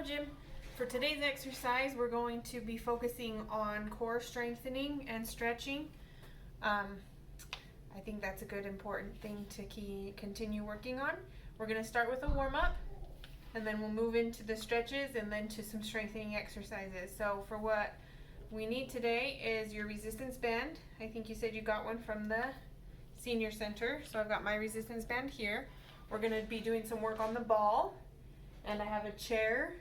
Gym. For today's exercise, we're going to be focusing on core strengthening and stretching. I think that's a good important thing to continue working on. We're going to start with a warm-up, and then we'll move into the stretches and then to some strengthening exercises. So for what we need today is your resistance band. I think you said you got one from the senior center, so I've got my resistance band here. We're going to be doing some work on the ball, and I have a chair,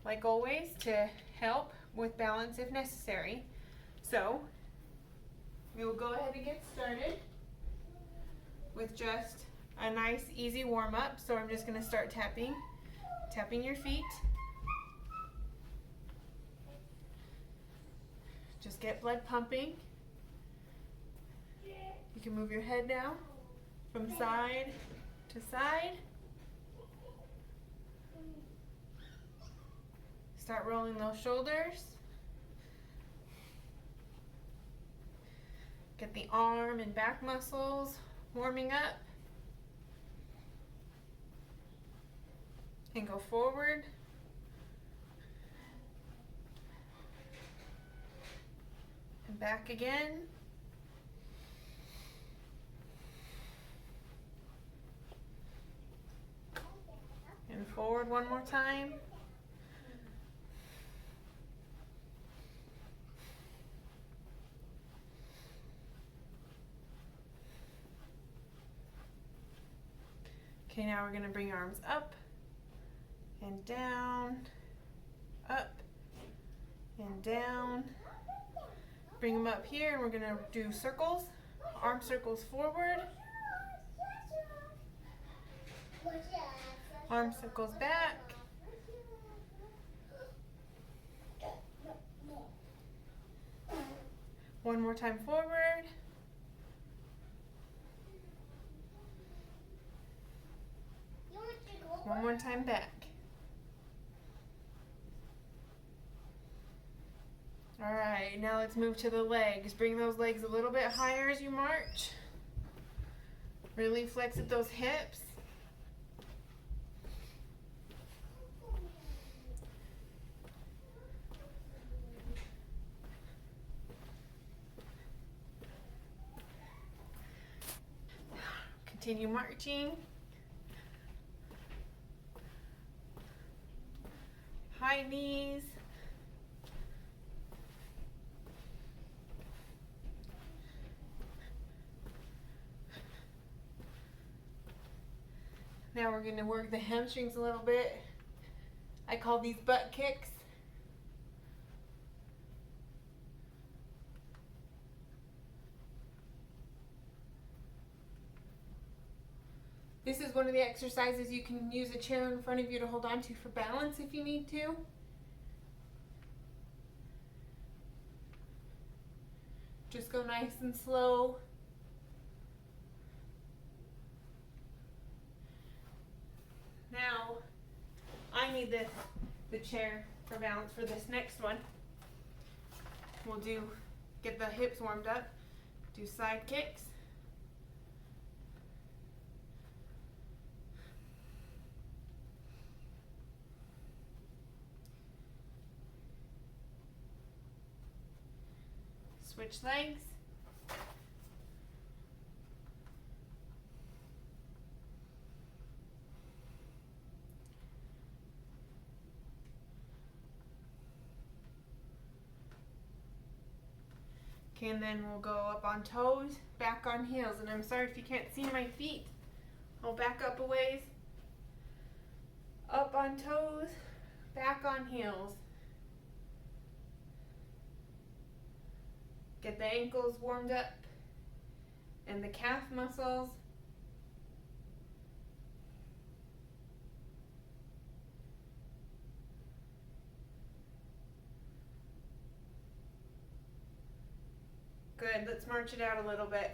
like always, to help with balance if necessary. So we will go ahead and get started with just a nice easy warm-up. So I'm just going to start tapping your feet. Just get blood pumping. You can move your head now from side to side. Start rolling those shoulders. Get the arm and back muscles warming up. And go forward. And back again. And forward one more time. Okay, now we're going to bring arms up and down, up and down. Bring them up here, and we're going to do circles, arm circles forward, arm circles back, one more time forward, one more time back. All right, now let's move to the legs. Bring those legs a little bit higher as you march. Really flex at those hips. Continue marching. High knees. Now we're going to work the hamstrings a little bit. I call these butt kicks. This is one of the exercises you can use a chair in front of you to hold on to for balance if you need to. Just go nice and slow. Now, I need the chair for balance for this next one. We'll get the hips warmed up, do side kicks. Switch legs. Okay, and then we'll go up on toes, back on heels. And I'm sorry if you can't see my feet. I'll back up a ways. Up on toes, back on heels. Get the ankles warmed up and the calf muscles. Good, let's march it out a little bit.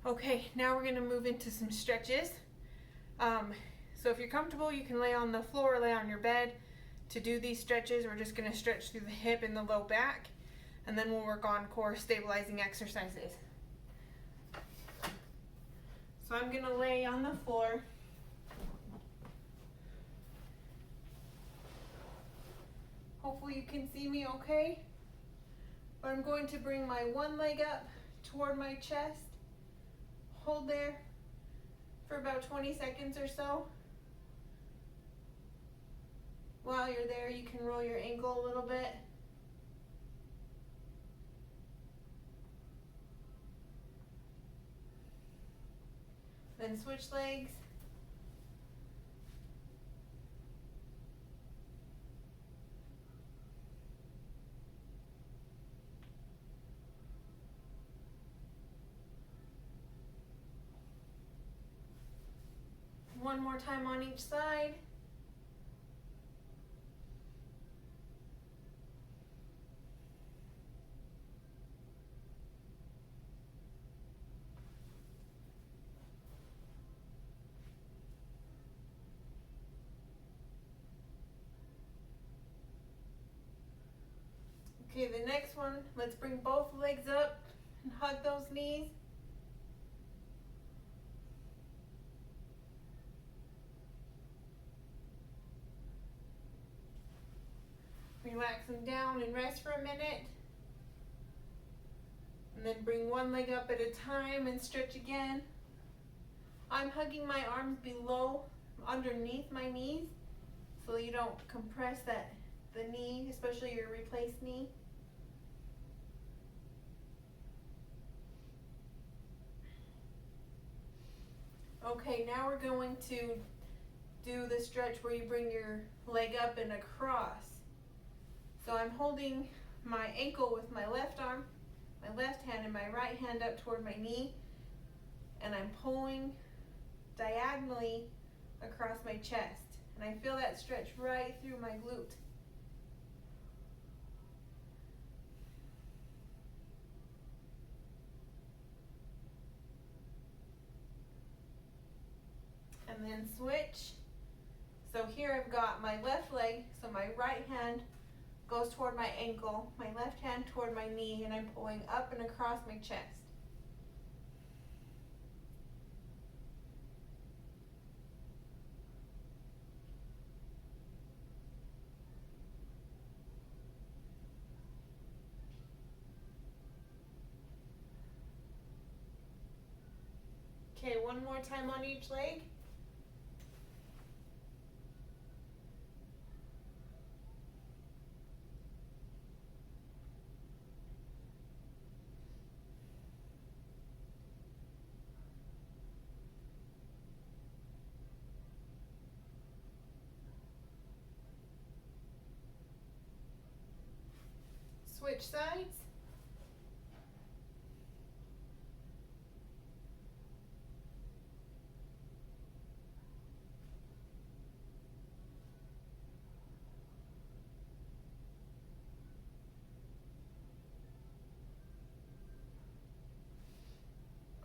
Okay, now we're going to move into some stretches. So if you're comfortable, you can lay on the floor or lay on your bed. To do these stretches, we're just going to stretch through the hip and the low back. and then we'll work on core stabilizing exercises. So I'm gonna lay on the floor. Hopefully you can see me okay. But I'm going to bring my one leg up toward my chest. Hold there for about 20 seconds or so. While you're there, you can roll your ankle a little bit. Then switch legs. One more time on each side. Okay, the next one, let's bring both legs up and hug those knees. Relax them down and rest for a minute. And then bring one leg up at a time and stretch again. I'm hugging my arms below, underneath my knees, so you don't compress the knee, especially your replaced knee. Okay, now we're going to do the stretch where you bring your leg up and across. So I'm holding my ankle with my left arm, my left hand, and my right hand up toward my knee, and I'm pulling diagonally across my chest. And I feel that stretch right through my glute. And then switch. So here I've got my left leg, so my right hand goes toward my ankle, my left hand toward my knee, and I'm pulling up and across my chest. Okay, one more time on each leg. Switch sides.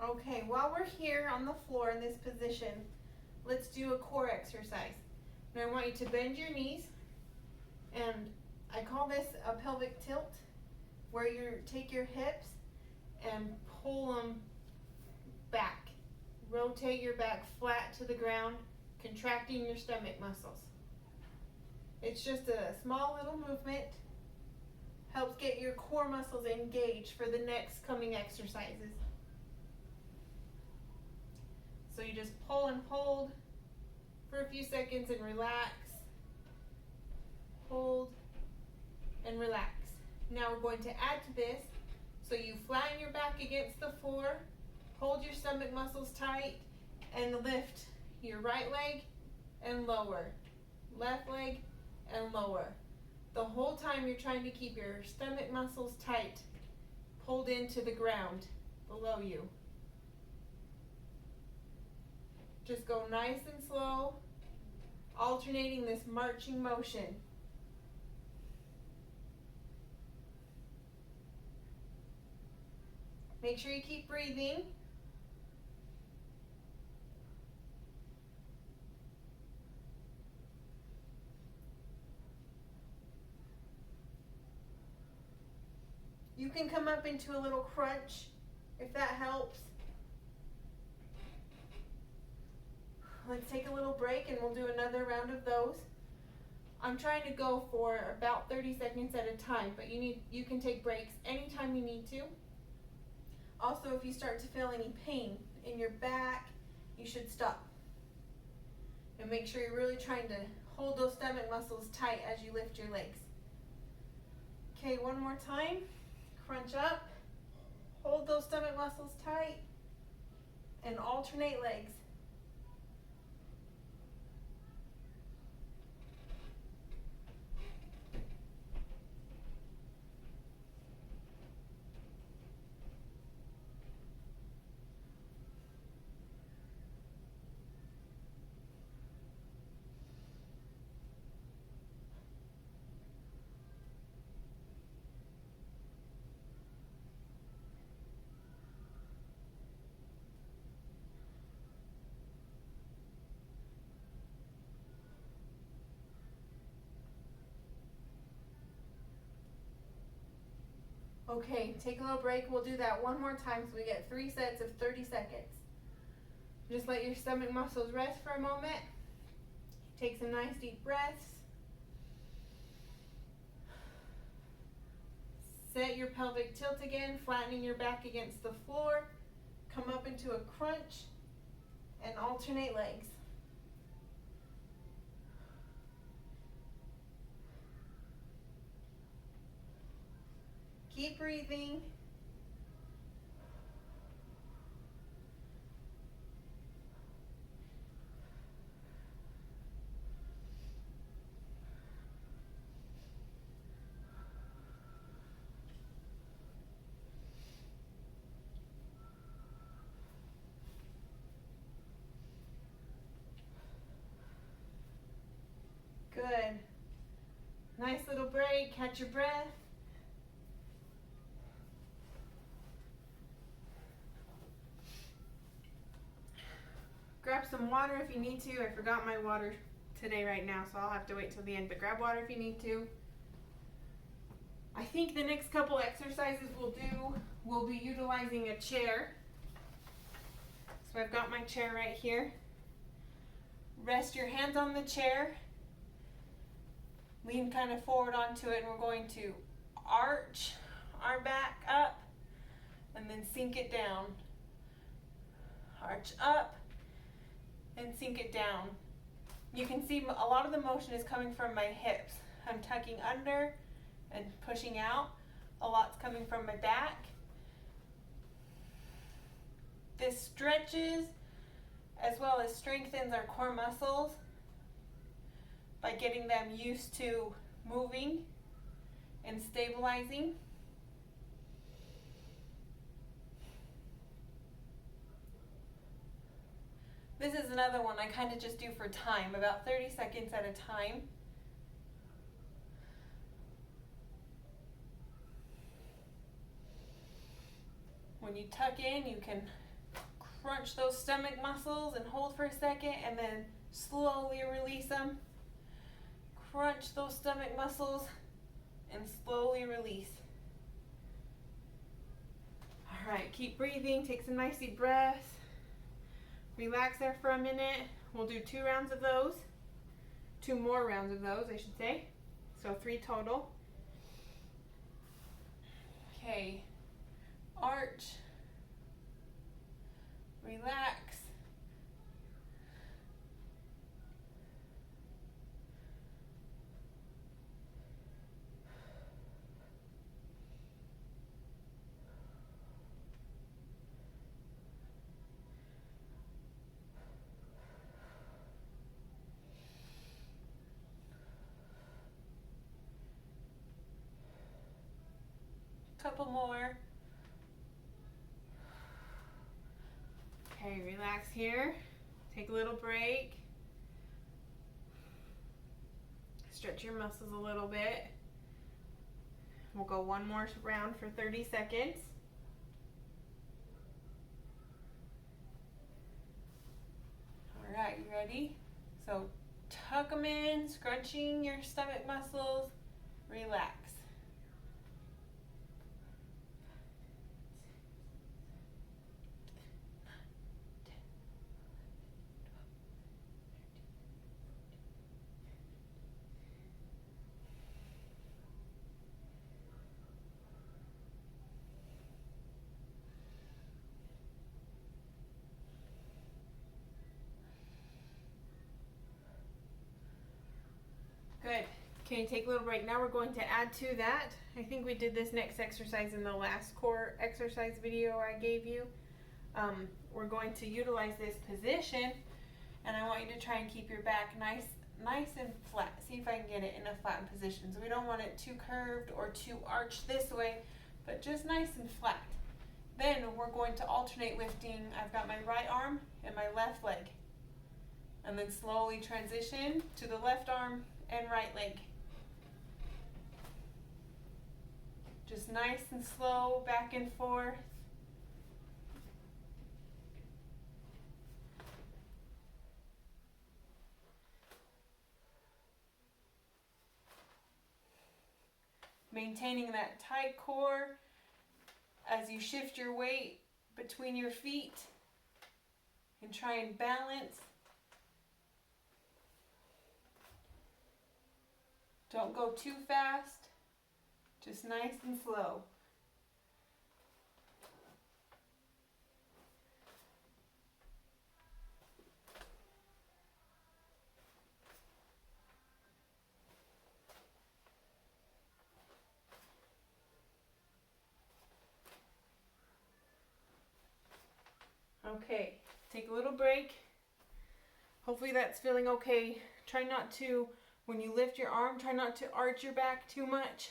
Okay, while we're here on the floor in this position, let's do a core exercise. Now I want you to bend your knees, and I call this a pelvic tilt, where you take your hips and pull them back. Rotate your back flat to the ground, contracting your stomach muscles. It's just a small little movement, helps get your core muscles engaged for the next coming exercises. So you just pull and hold for a few seconds and relax. Hold and relax. Now we're going to add to this. So you flatten your back against the floor, hold your stomach muscles tight, and lift your right leg and lower, left leg and lower. The whole time you're trying to keep your stomach muscles tight, pulled into the ground below you. Just go nice and slow, alternating this marching motion. Make sure you keep breathing. You can come up into a little crunch if that helps. Let's take a little break and we'll do another round of those. I'm trying to go for about 30 seconds at a time, but you can take breaks anytime you need to. Also, if you start to feel any pain in your back, you should stop. And make sure you're really trying to hold those stomach muscles tight as you lift your legs. Okay, one more time. Crunch up. Hold those stomach muscles tight. And alternate legs. Okay, take a little break. We'll do that one more time so we get 3 sets of 30 seconds. Just let your stomach muscles rest for a moment. Take some nice deep breaths. Set your pelvic tilt again, flattening your back against the floor. Come up into a crunch and alternate legs. Keep breathing. Good. Nice little break. Catch your breath. Grab some water if you need to. I forgot my water today right now, so I'll have to wait till the end, but grab water if you need to. I think the next couple exercises we'll be utilizing a chair. So I've got my chair right here. Rest your hands on the chair. Lean kind of forward onto it, and we're going to arch our back up and then sink it down. Arch up and sink it down. You can see a lot of the motion is coming from my hips. I'm tucking under and pushing out. A lot's coming from my back. This stretches as well as strengthens our core muscles by getting them used to moving and stabilizing. This is another one I kind of just do for time, about 30 seconds at a time. When you tuck in, you can crunch those stomach muscles and hold for a second and then slowly release them. Crunch those stomach muscles and slowly release. All right, keep breathing, take some nice deep breaths. Relax there for a minute. We'll do 2 rounds of those. 2 more rounds of those, I should say. So 3 total. Okay. Arch. Relax. Couple more. Okay, relax here. Take a little break. Stretch your muscles a little bit. We'll go 1 more round for 30 seconds. All right, you ready? So tuck them in, scrunching your stomach muscles. Relax. Okay, take a little break. Now we're going to add to that. I think we did this next exercise in the last core exercise video I gave you. We're going to utilize this position, and I want you to try and keep your back nice and flat. See if I can get it in a flat position. So we don't want it too curved or too arched this way, but just nice and flat. Then we're going to alternate lifting. I've got my right arm and my left leg. And then slowly transition to the left arm and right leg. Just nice and slow, back and forth. Maintaining that tight core as you shift your weight between your feet and try and balance. Don't go too fast, just nice and slow. Okay, take a little break. Hopefully that's feeling okay. Try not to, when you lift your arm, try not to arch your back too much.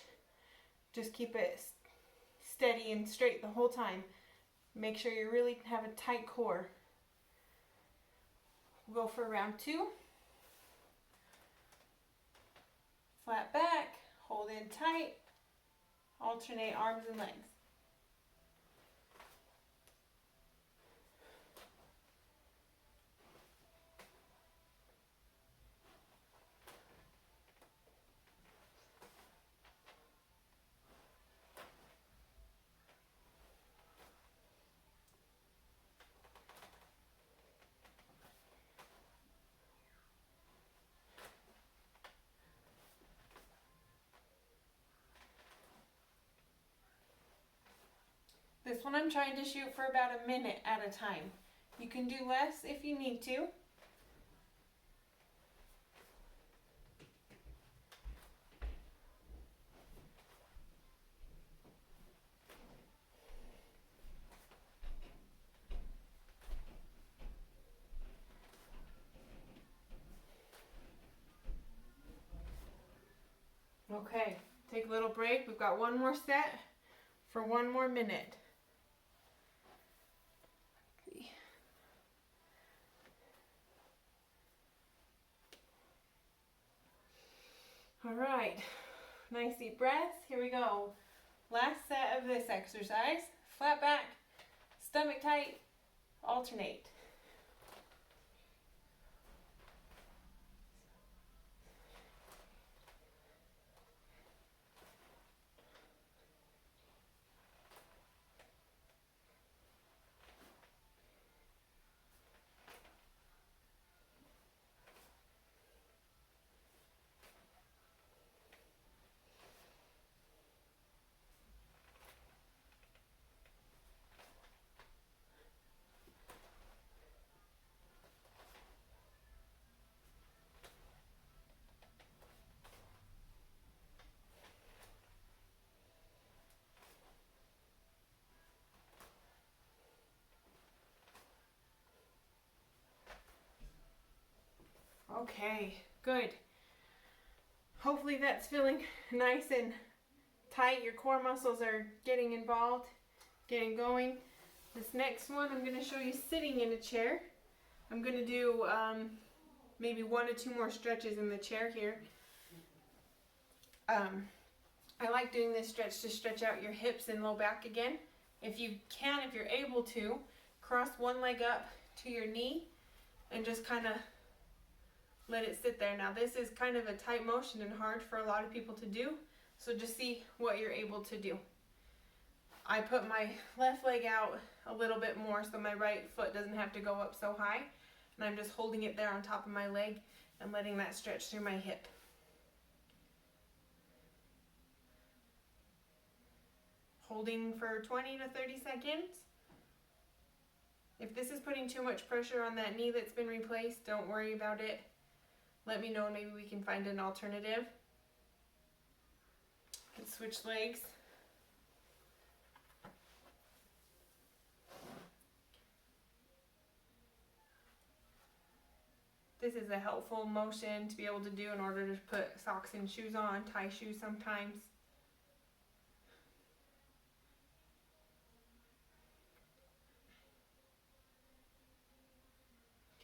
Just keep it steady and straight the whole time. Make sure you really have a tight core. We'll go for round 2. Flat back, hold in tight, alternate arms and legs. This one I'm trying to shoot for about a minute at a time. You can do less if you need to. Okay, take a little break. We've got one more set for one more minute. All right, nice deep breaths. Here we go. Last set of this exercise. Flat back, stomach tight, alternate. Okay, good. Hopefully that's feeling nice and tight. Your core muscles are getting involved, getting going. This next one, I'm going to show you sitting in a chair. I'm going to do maybe 1 or 2 more stretches in the chair here. I like doing this stretch to stretch out your hips and low back again. If you can, if you're able to, cross one leg up to your knee and just kind of let it sit there. Now this is kind of a tight motion and hard for a lot of people to do, so just see what you're able to do. I put my left leg out a little bit more so my right foot doesn't have to go up so high, and I'm just holding it there on top of my leg and letting that stretch through my hip. Holding for 20 to 30 seconds. If this is putting too much pressure on that knee that's been replaced, don't worry about it. Let me know and maybe we can find an alternative. Let's switch legs. This is a helpful motion to be able to do in order to put socks and shoes on, tie shoes sometimes.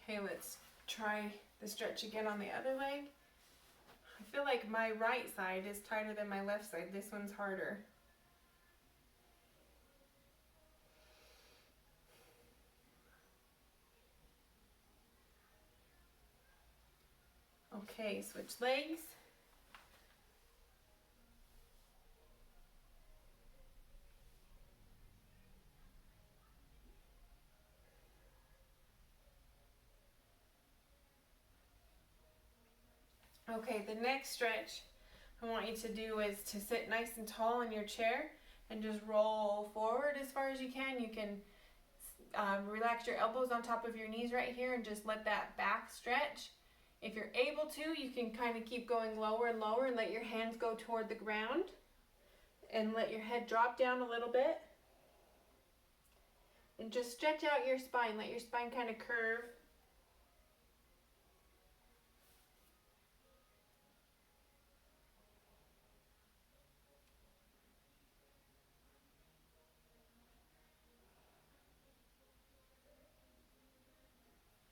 Okay, let's try the stretch again on the other leg. I feel like my right side is tighter than my left side. This one's harder. Okay, switch legs. Okay, the next stretch I want you to do is to sit nice and tall in your chair and just roll forward as far as you can. You can relax your elbows on top of your knees right here and just let that back stretch. If you're able to, you can kind of keep going lower and lower and let your hands go toward the ground and let your head drop down a little bit. And just stretch out your spine. Let your spine kind of curve.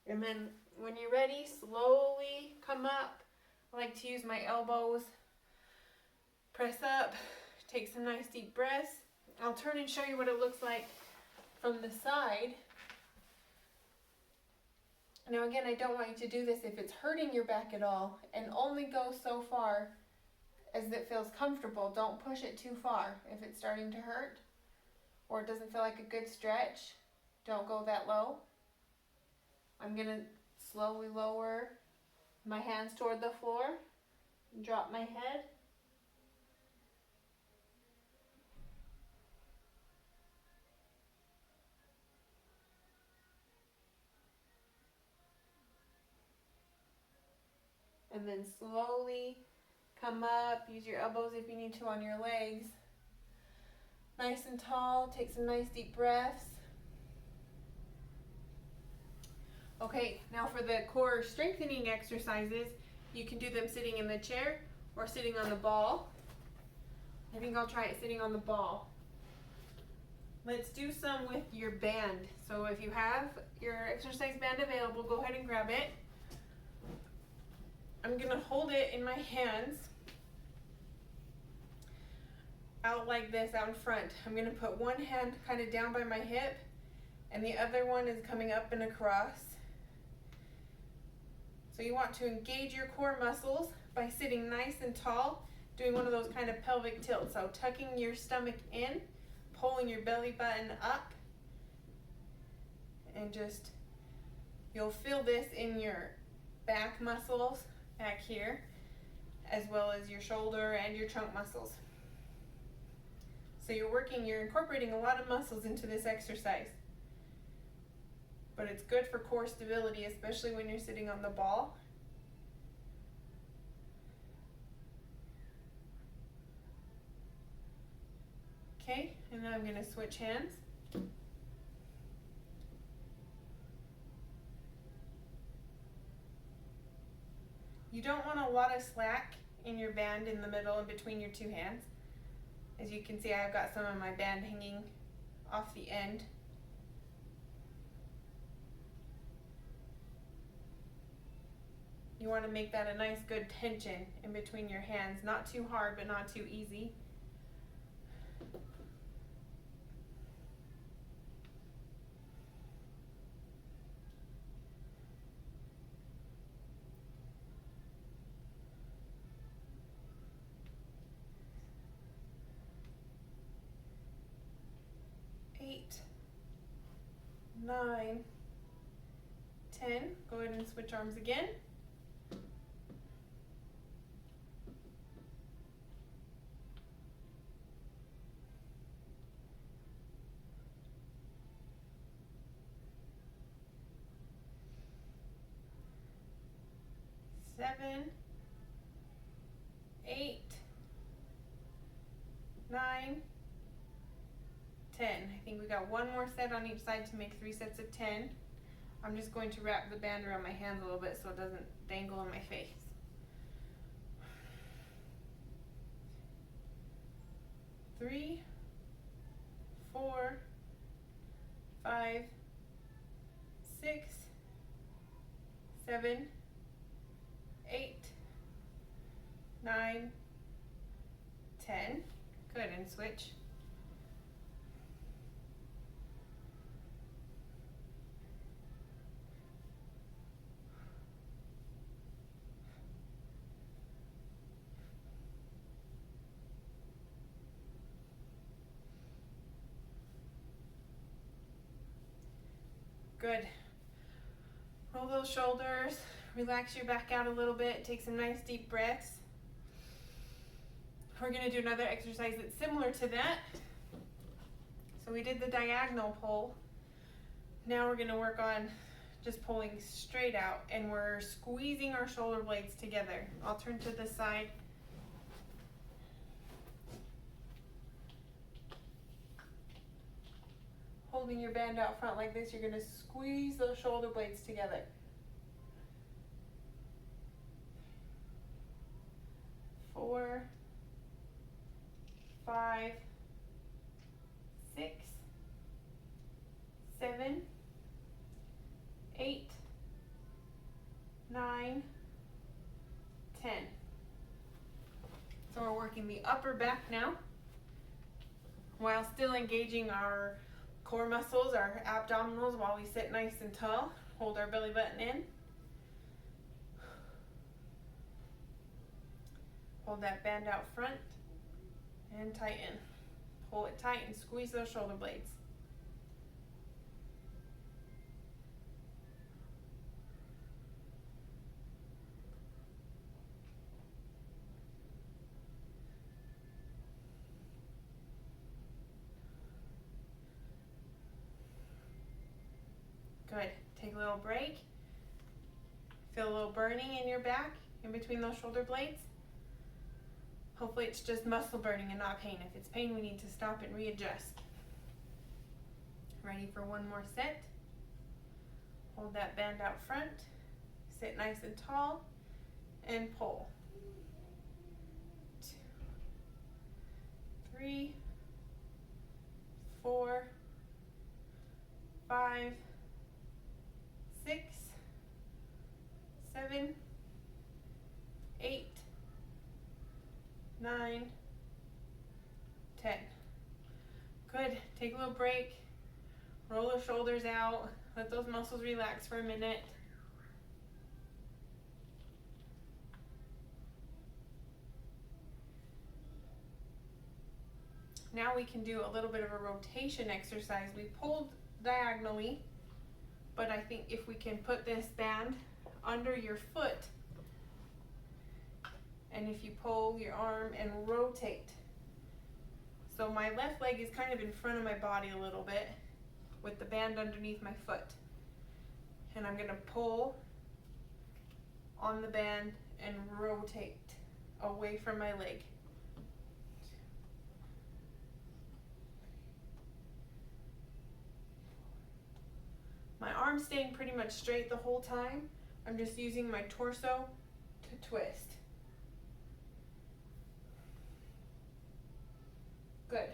And then when you're ready, slowly come up. I like to use my elbows. Press up. Take some nice deep breaths. I'll turn and show you what it looks like from the side. Now again, I don't want you to do this if it's hurting your back at all, and only go so far as it feels comfortable. Don't push it too far. If it's starting to hurt or it doesn't feel like a good stretch, don't go that low. I'm going to slowly lower my hands toward the floor, drop my head. And then slowly come up, use your elbows if you need to on your legs. Nice and tall, take some nice deep breaths. Okay, now for the core strengthening exercises, you can do them sitting in the chair or sitting on the ball. I think I'll try it sitting on the ball. Let's do some with your band. So if you have your exercise band available, go ahead and grab it. I'm gonna hold it in my hands out like this, out in front. I'm gonna put one hand kind of down by my hip and the other one is coming up and across. So you want to engage your core muscles by sitting nice and tall, doing one of those kind of pelvic tilts. So tucking your stomach in, pulling your belly button up, and just, you'll feel this in your back muscles back here, as well as your shoulder and your trunk muscles. So you're incorporating a lot of muscles into this exercise. But it's good for core stability, especially when you're sitting on the ball. Okay, and now I'm going to switch hands. You don't want a lot of slack in your band in the middle and between your two hands. As you can see, I've got some of my band hanging off the end. You want to make that a nice good tension in between your hands. Not too hard, but not too easy. Eight, 9, 10. Go ahead and switch arms again. Seven, 8, think we got one more set on each side to make 3 sets of 10. I'm just going to wrap the band around my hands a little bit so it doesn't dangle in my face. 3, 4, 5, 6, 7, 8, 9, 10. Good, and switch. Good. Roll those shoulders, relax your back out a little bit, take some nice deep breaths. We're going to do another exercise that's similar to that. So we did the diagonal pull. Now we're going to work on just pulling straight out, and we're squeezing our shoulder blades together. I'll turn to the side. Holding your band out front like this, you're going to squeeze those shoulder blades together. 4, 5, 6, 7, 8, 9, 10. So we're working the upper back now, while still engaging our core muscles, our abdominals, while we sit nice and tall. Hold our belly button in. Hold that band out front and tighten. Pull it tight and squeeze those shoulder blades. Good. Take a little break. Feel a little burning in your back, in between those shoulder blades. Hopefully it's just muscle burning and not pain. If it's pain, we need to stop and readjust. Ready for one more set. Hold that band out front. Sit nice and tall and pull. 2, 3, 4, 5, 6, 7, 8, 9, 10. Good. Take a little break. Roll the shoulders out. Let those muscles relax for a minute. Now we can do a little bit of a rotation exercise. We pulled diagonally, but I think if we can put this band under your foot, and if you pull your arm and rotate. So my left leg is kind of in front of my body a little bit with the band underneath my foot. And I'm gonna pull on the band and rotate away from my leg. My arm's staying pretty much straight the whole time. I'm just using my torso to twist. Good.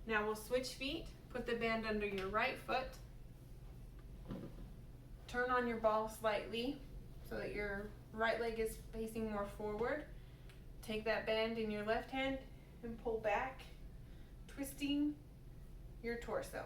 Now we'll switch feet. Put the band under your right foot. Turn on your ball slightly so that your right leg is facing more forward. Take that band in your left hand and pull back, twisting your torso.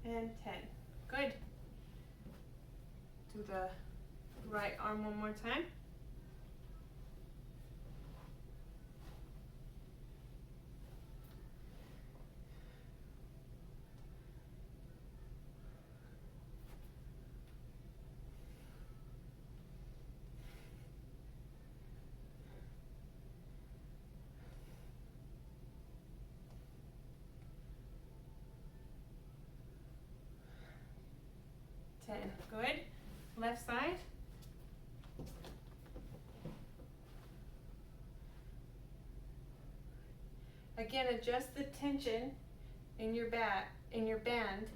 And 10. Good. Do the right arm one more time. 10. Good. Left side. Again, adjust the tension in your band